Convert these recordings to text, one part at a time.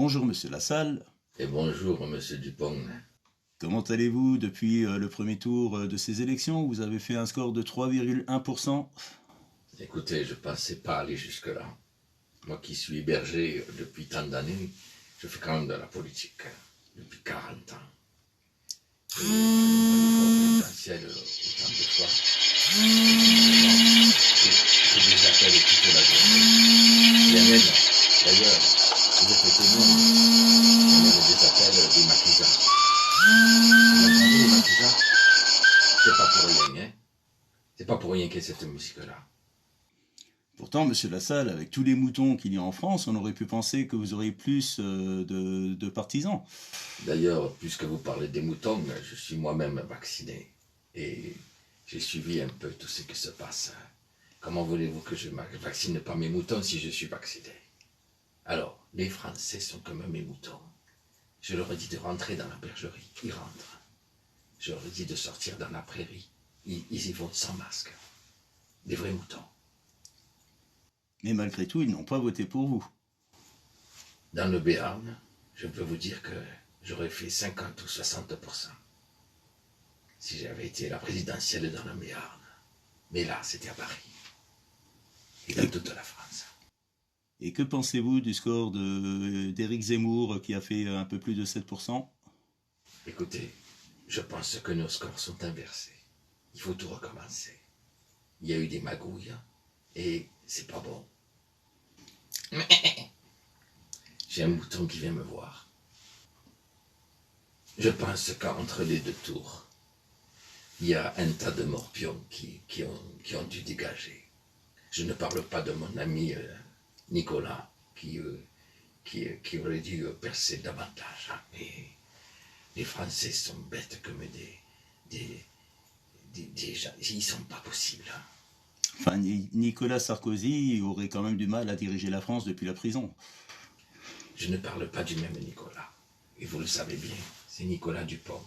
Bonjour Monsieur Lassalle, Et bonjour, monsieur Dupont. comment allez-vous depuis le premier tour de ces élections? Vous avez fait un score de 3,1%. Écoutez, je pensais pas aller jusque-là. Moi qui suis berger depuis tant d'années, je fais quand même de la politique depuis 40 ans. Et je me présidentielle autant de fois. J'ai des appels toute la journée. Il y a même, d'ailleurs, vous êtes témoin, il y a même des appels des maquisards. Vous entendez les maquisards? C'est pas pour rien, hein. C'est pas pour rien qu'il y ait cette musique-là. Pourtant, Monsieur Lassalle, avec tous les moutons qu'il y a en France, on aurait pu penser que vous auriez plus de partisans. D'ailleurs, puisque vous parlez des moutons, je suis moi-même vacciné et j'ai suivi un peu tout ce qui se passe. Comment voulez-vous que je ne vaccine pas mes moutons si je suis vacciné? Alors, les Français sont comme mes moutons. Je leur ai dit de rentrer dans la bergerie, ils rentrent. Je leur ai dit de sortir dans la prairie, ils y vont sans masque. Des vrais moutons. Mais malgré tout, ils n'ont pas voté pour vous. Dans le Béarn, je peux vous dire que j'aurais fait 50 ou 60% si j'avais été la présidentielle dans le Béarn. Mais là, c'était à Paris. Et dans toute la France. Et que pensez-vous du score d'Éric Zemmour qui a fait un peu plus de 7%? Écoutez, je pense que nos scores sont inversés. Il faut tout recommencer. Il y a eu des magouilles et c'est pas bon. J'ai un mouton qui vient me voir. Je pense qu'entre les deux tours, il y a un tas de morpions qui ont dû dégager. Je ne parle pas de mon ami Nicolas qui aurait dû percer davantage. Mais les Français sont bêtes comme des gens. Ils sont pas possibles. Enfin, Nicolas Sarkozy aurait quand même du mal à diriger la France depuis la prison. Je ne parle pas du même Nicolas. Et vous le savez bien, c'est Nicolas Dupont.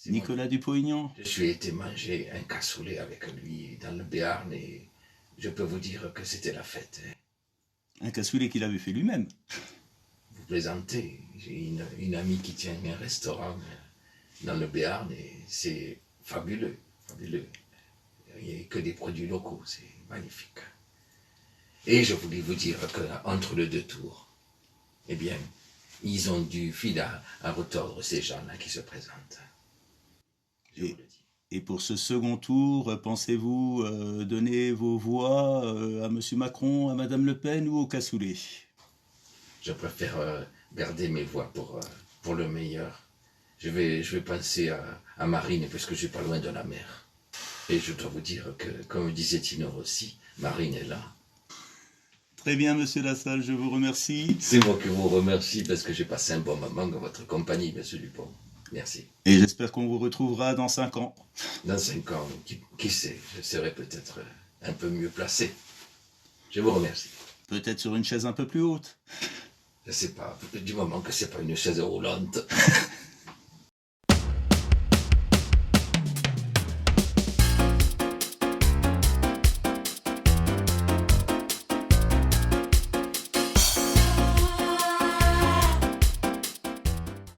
Nicolas Dupont-Aignan. Je suis été manger un cassoulet avec lui dans le Béarn et je peux vous dire que c'était la fête. Un cassoulet qu'il avait fait lui-même. Vous plaisantez. J'ai une amie qui tient un restaurant dans le Béarn et c'est fabuleux, fabuleux. Il n'y a que des produits locaux, c'est magnifique. Et je voulais vous dire qu'entre les deux tours, eh bien, ils ont du fil à retordre ces gens-là qui se présentent. Je vous le dis. Et pour ce second tour, pensez-vous donner vos voix à M. Macron, à Mme Le Pen ou au cassoulet? Je préfère garder mes voix pour le meilleur. Je vais penser à Marine parce que je suis pas loin de la mer. Et je dois vous dire que, comme disait Tino Rossi, Marine est là. Très bien, Monsieur Lassalle, je vous remercie. C'est moi qui vous remercie parce que j'ai passé un bon moment dans votre compagnie, Monsieur Dupont. Merci. Et j'espère qu'on vous retrouvera dans 5 ans. Dans 5 ans, qui sait, je serai peut-être un peu mieux placé. Je vous remercie. Peut-être sur une chaise un peu plus haute. Je sais pas, du moment que c'est pas une chaise roulante.